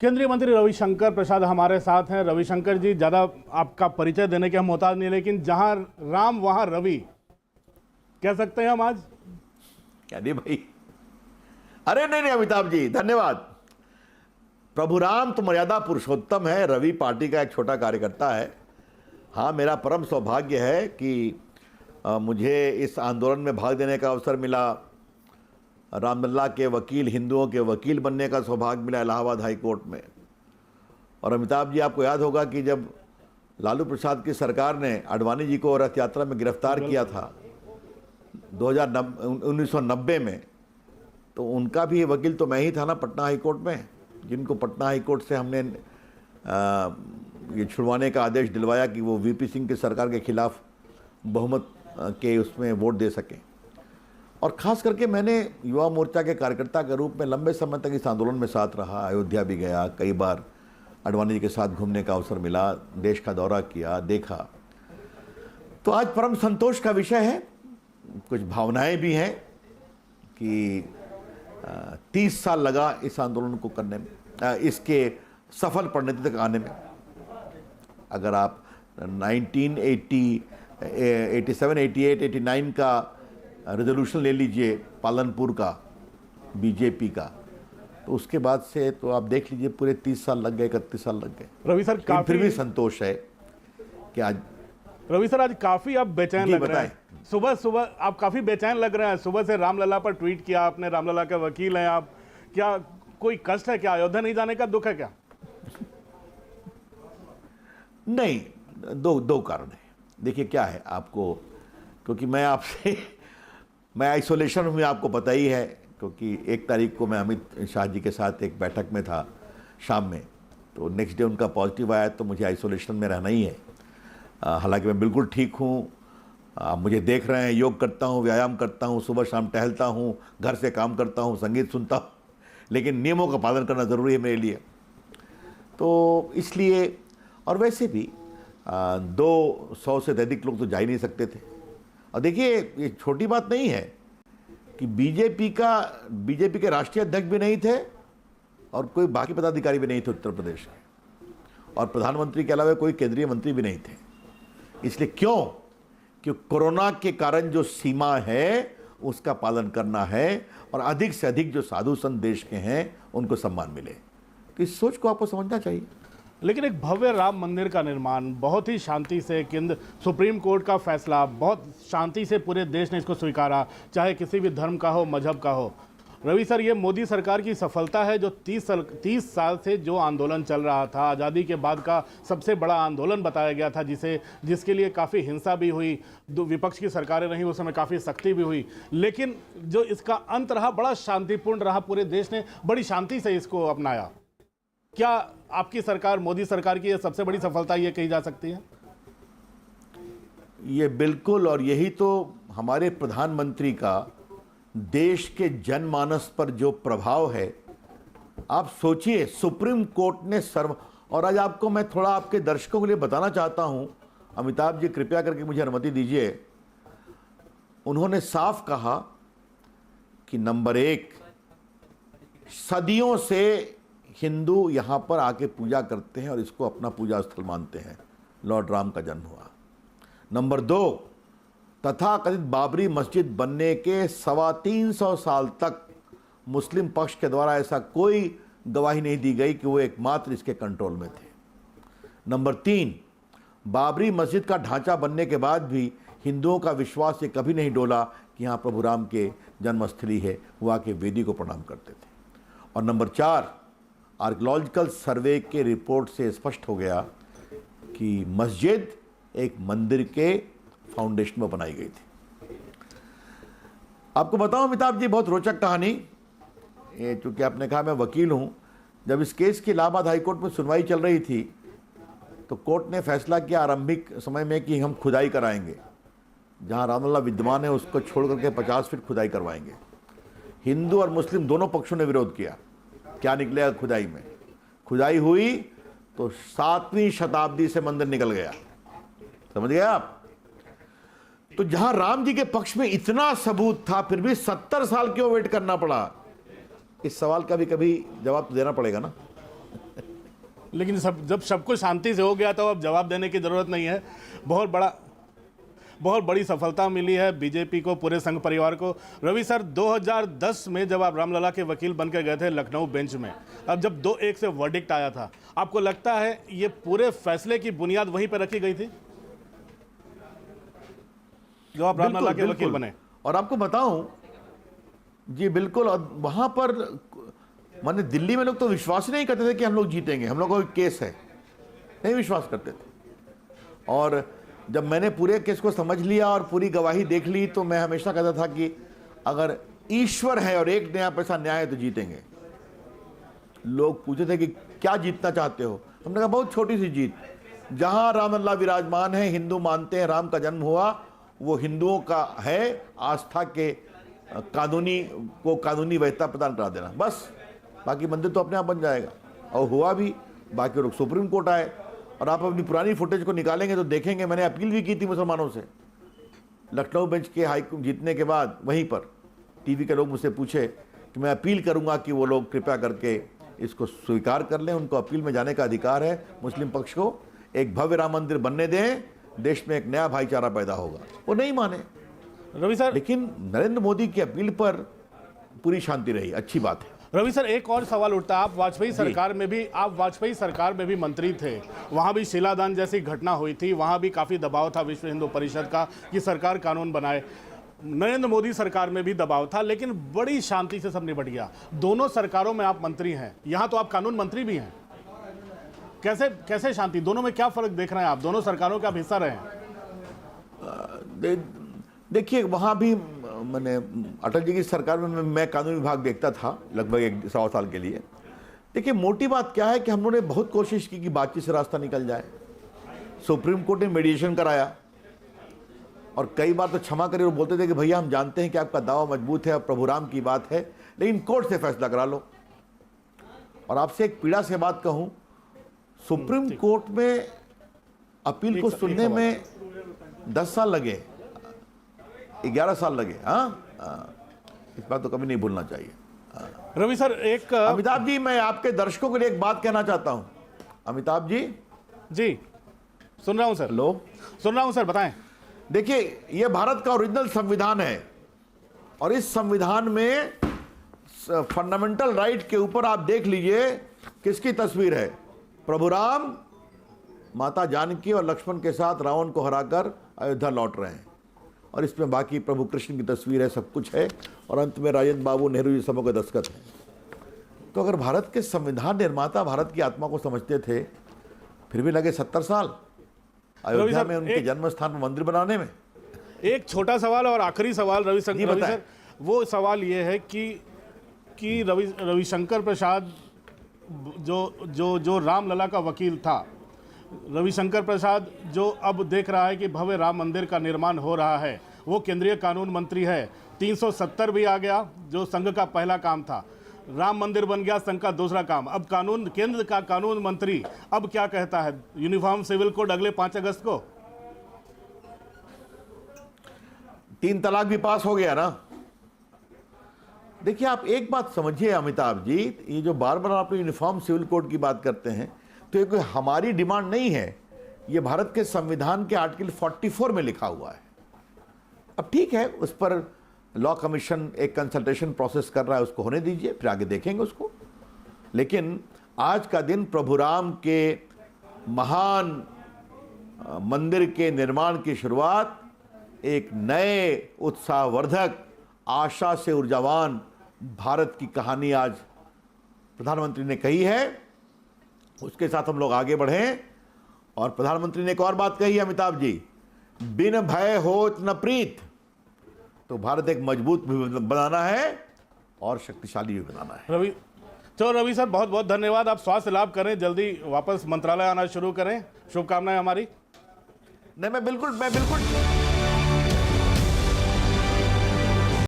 केंद्रीय मंत्री रविशंकर प्रसाद हमारे साथ हैं। रविशंकर जी, ज़्यादा आपका परिचय देने के हम मोहताज नहीं, लेकिन जहां राम वहां रवि कह सकते हैं हम आज? क्या नहीं भाई, अरे नहीं अमिताभ जी धन्यवाद। प्रभु राम तो मर्यादा पुरुषोत्तम है, रवि पार्टी का एक छोटा कार्यकर्ता है। हाँ, मेरा परम सौभाग्य है कि मुझे इस आंदोलन में भाग देने का अवसर मिला, रामलला के वकील, हिंदुओं के वकील बनने का सौभाग्य मिला इलाहाबाद हाई कोर्ट में। और अमिताभ जी, आपको याद होगा कि जब लालू प्रसाद की सरकार ने आडवाणी जी को रथ यात्रा में गिरफ्तार किया था 1990 में, तो उनका भी वकील तो मैं ही था ना पटना हाई कोर्ट में, जिनको पटना हाई कोर्ट से हमने ये छुड़वाने का आदेश दिलवाया कि वो वीपी सिंह की सरकार के खिलाफ बहुमत के उसमें वोट दे सकें। और ख़ास करके मैंने युवा मोर्चा के कार्यकर्ता के रूप में लंबे समय तक इस आंदोलन में साथ रहा। अयोध्या भी गया, कई बार आडवाणी जी के साथ घूमने का अवसर मिला, देश का दौरा किया, देखा। तो आज परम संतोष का विषय है, कुछ भावनाएं भी हैं कि 30 साल लगा इस आंदोलन को करने में, इसके सफल परिणति तक आने में। अगर आप 1980, 87, 88, 89 का रेजोल्यूशन ले लीजिए पालनपुर का बीजेपी का, तो उसके बाद से तो आप देख लीजिए पूरे 30 साल लग गए, 31 साल लग गए। रवि सर, फिर भी संतोष है कि आज रवि सर आज काफी आप बेचैन लग रहे हैं। सुबह सुबह आप काफी बेचैन लग रहे हैं। सुबह से रामलला पर ट्वीट किया आपने, रामलला के वकील हैं आप। क्या कोई कष्ट है क्या? अयोध्या नहीं जाने का दुख है क्या? नहीं, दो कारण है। देखिए क्या है आपको, क्योंकि मैं आइसोलेशन में, आपको पता ही है, क्योंकि 1 तारीख को मैं अमित शाह जी के साथ एक बैठक में था शाम में, तो नेक्स्ट डे उनका पॉजिटिव आया, तो मुझे आइसोलेशन में रहना ही है। हालांकि मैं बिल्कुल ठीक हूँ, आप मुझे देख रहे हैं, योग करता हूँ, व्यायाम करता हूँ, सुबह शाम टहलता हूँ, घर से काम करता हूँ, संगीत सुनता हूँ, लेकिन नियमों का पालन करना ज़रूरी है मेरे लिए। तो इसलिए, और वैसे भी 200 से अधिक लोग तो जा ही नहीं सकते थे। और देखिए, ये छोटी बात नहीं है कि बीजेपी के राष्ट्रीय अध्यक्ष भी नहीं थे और कोई बाकी पदाधिकारी भी नहीं थे उत्तर प्रदेश के, और प्रधानमंत्री के अलावा कोई केंद्रीय मंत्री भी नहीं थे। इसलिए क्यों? कि कोरोना के कारण जो सीमा है उसका पालन करना है, और अधिक से अधिक जो साधु संत देश के हैं उनको सम्मान मिले। तो इस सोच को आपको समझना चाहिए। लेकिन एक भव्य राम मंदिर का निर्माण बहुत ही शांति से, केंद्र सुप्रीम कोर्ट का फैसला बहुत शांति से पूरे देश ने इसको स्वीकारा, चाहे किसी भी धर्म का हो, मजहब का हो। रवि सर, ये मोदी सरकार की सफलता है, जो 30 साल से जो आंदोलन चल रहा था, आज़ादी के बाद का सबसे बड़ा आंदोलन बताया गया था, जिसके लिए काफ़ी हिंसा भी हुई, विपक्ष की सरकारें रहीं उस समय, काफ़ी सख्ती भी हुई, लेकिन जो इसका अंत रहा बड़ा शांतिपूर्ण रहा। पूरे देश ने बड़ी शांति से इसको अपनाया। क्या आपकी सरकार, मोदी सरकार की ये सबसे बड़ी सफलता ये कही जा सकती है? ये बिल्कुल, और यही तो हमारे प्रधानमंत्री का देश के जनमानस पर जो प्रभाव है। आप सोचिए, सुप्रीम कोर्ट ने और आज आपको मैं थोड़ा आपके दर्शकों के लिए बताना चाहता हूं, अमिताभ जी कृपया करके मुझे अनुमति दीजिए। उन्होंने साफ कहा कि नंबर 1, सदियों से हिंदू यहाँ पर आके पूजा करते हैं और इसको अपना पूजा स्थल मानते हैं, लॉर्ड राम का जन्म हुआ। नंबर 2, तथाकथित बाबरी मस्जिद बनने के 325 साल तक मुस्लिम पक्ष के द्वारा ऐसा कोई गवाही नहीं दी गई कि वो एकमात्र इसके कंट्रोल में थे। नंबर 3, बाबरी मस्जिद का ढांचा बनने के बाद भी हिंदुओं का विश्वास ये कभी नहीं डोला कि यहाँ प्रभु राम के जन्मस्थली है, वो आके वेदी को प्रणाम करते थे। और नंबर 4, आर्कियोलॉजिकल सर्वे के रिपोर्ट से स्पष्ट हो गया कि मस्जिद एक मंदिर के फाउंडेशन में बनाई गई थी। आपको बताऊं अमिताभ जी, बहुत रोचक कहानी ये, चूंकि आपने कहा मैं वकील हूं, जब इस केस की इलाहाबाद हाईकोर्ट में सुनवाई चल रही थी तो कोर्ट ने फैसला किया आरंभिक समय में कि हम खुदाई कराएंगे, जहां रामलला विद्यमान है उसको छोड़ करके 50 फीट खुदाई करवाएंगे। हिंदू और मुस्लिम दोनों पक्षों ने विरोध किया। क्या निकलेगा खुदाई में? खुदाई हुई तो 7वीं शताब्दी से मंदिर निकल गया। समझ गए आप? तो जहां राम जी के पक्ष में इतना सबूत था, फिर भी 70 साल क्यों वेट करना पड़ा? इस सवाल का भी कभी जवाब तो देना पड़ेगा ना। लेकिन जब सब कुछ शांति से हो गया तो अब जवाब देने की ज़रूरत नहीं है। बहुत बड़ी सफलता मिली है बीजेपी को, पूरे संघ परिवार को। रवि सर, 2010 में जब आप रामलला के वकील बनकर गए थे लखनऊ बेंच में, अब जब 2-1 से वर्डिक्ट आया था, आपको लगता है ये पूरे फैसले की बुनियाद वहीं पर रखी गई थी जो आप रामलला के वकील बने? और आपको बताऊं जी, बिल्कुल। और वहां पर माने दिल्ली में लोग तो विश्वास ही नहीं करते थे कि हम लोग जीतेंगे, हम लोग को केस है, नहीं विश्वास करते थे। और जब मैंने पूरे केस को समझ लिया और पूरी गवाही देख ली तो मैं हमेशा कहता था कि अगर ईश्वर है और एक नया पैसा न्याय है तो जीतेंगे। लोग पूछते थे कि क्या जीतना चाहते हो, हमने कहा बहुत छोटी सी जीत। जहां रामलला विराजमान है, हिंदू मानते हैं राम का जन्म हुआ, वो हिंदुओं का है, आस्था के कानूनी वैधता प्रदान करा देना, बस। बाकी मंदिर तो अपने आप बन जाएगा, और हुआ भी। बाकी लोग सुप्रीम कोर्ट आए, और आप अपनी पुरानी फुटेज को निकालेंगे तो देखेंगे मैंने अपील भी की थी मुसलमानों से। लखनऊ बेंच के हाई जीतने के बाद वहीं पर टीवी के लोग मुझसे पूछे कि मैं अपील करूंगा कि वो लोग कृपया करके इसको स्वीकार कर लें, उनको अपील में जाने का अधिकार है, मुस्लिम पक्ष को एक भव्य राम मंदिर बनने दें, देश में एक नया भाईचारा पैदा होगा। वो नहीं माने रवि सर, लेकिन नरेंद्र मोदी की अपील पर पूरी शांति रही, अच्छी बात है। रवि सर, एक और सवाल उठता है, आप वाजपेयी सरकार में भी मंत्री थे, वहां भी शिलादान जैसी घटना हुई थी, वहां भी काफी दबाव था विश्व हिंदू परिषद का कि सरकार कानून बनाए। नरेंद्र मोदी सरकार में भी दबाव था, लेकिन बड़ी शांति से सब निपट गया। दोनों सरकारों में आप मंत्री हैं, यहां तो आप कानून मंत्री भी हैं, कैसे शांति? दोनों में क्या फर्क देख रहे हैं आप? दोनों सरकारों का आप हिस्सा रहे हैं। देखिए, वहाँ भी मैंने अटल जी की सरकार में मैं कानून विभाग देखता था लगभग 100 साल के लिए। देखिए, मोटी बात क्या है कि हम लोगों ने बहुत कोशिश की कि बातचीत से रास्ता निकल जाए। सुप्रीम कोर्ट ने मीडिएशन कराया, और कई बार तो क्षमा करिए, वो बोलते थे कि भैया हम जानते हैं कि आपका दावा मजबूत है और प्रभु राम की बात है, लेकिन कोर्ट से फैसला करा लो। और आपसे एक पीड़ा से बात कहूँ, सुप्रीम कोर्ट में अपील को सुनने में 10 साल लगे, 11 साल लगे। इस बात तो कभी नहीं भूलना चाहिए। रवि सर, एक अमिताभ जी, मैं आपके दर्शकों के लिए एक बात कहना चाहता हूं। अमिताभ जी सुन रहा हूं सर। हेलो, सुन रहा हूं सर, बताएं। देखिए, यह भारत का ओरिजिनल संविधान है, और इस संविधान में फंडामेंटल राइट के ऊपर आप देख लीजिए किसकी तस्वीर है। प्रभु राम माता जानकी और लक्ष्मण के साथ रावण को हराकर अयोध्या लौट रहे हैं, और इसमें बाकी प्रभु कृष्ण की तस्वीर है, सब कुछ है, और अंत में राजेंद्र बाबू नेहरू जी सबों के दस्तखत है। तो अगर भारत के संविधान निर्माता भारत की आत्मा को समझते थे, फिर भी लगे 70 साल अयोध्या में उनके जन्म स्थान पर मंदिर बनाने में। एक छोटा सवाल और आखिरी सवाल रवि सर, वो सवाल ये है कि रविशंकर प्रसाद जो रामलला का वकील था, रविशंकर प्रसाद जो अब देख रहा है कि भव्य राम मंदिर का निर्माण हो रहा है, वो केंद्रीय कानून मंत्री है, 370 भी आ गया जो संघ का पहला काम था, राम मंदिर बन गया संघ का दूसरा काम। अब केंद्र का कानून मंत्री अब क्या कहता है? यूनिफॉर्म सिविल कोड अगले 5 अगस्त को, 3 तलाक भी पास हो गया ना। देखिए, आप एक बात समझिए अमिताभ जी, ये जो बार बार आप यूनिफॉर्म सिविल कोड की बात करते हैं, तो ये कोई हमारी डिमांड नहीं है, ये भारत के संविधान के आर्टिकल 44 में लिखा हुआ है। अब ठीक है, उस पर लॉ कमीशन एक कंसल्टेशन प्रोसेस कर रहा है, उसको होने दीजिए, फिर आगे देखेंगे उसको। लेकिन आज का दिन प्रभु राम के महान मंदिर के निर्माण की शुरुआत, एक नए उत्साहवर्धक, आशा से ऊर्जावान भारत की कहानी आज प्रधानमंत्री ने कही है, उसके साथ हम लोग आगे बढ़ें। और प्रधानमंत्री ने एक और बात कही है अमिताभ जी, बिन भय होत न प्रीत। तो भारत एक मजबूत भी बनाना है और शक्तिशाली भी बनाना है। रवि सर, बहुत बहुत धन्यवाद। आप स्वास्थ्य लाभ करें, जल्दी वापस मंत्रालय आना शुरू करें, शुभकामनाएं हमारी। नहीं, मैं बिल्कुल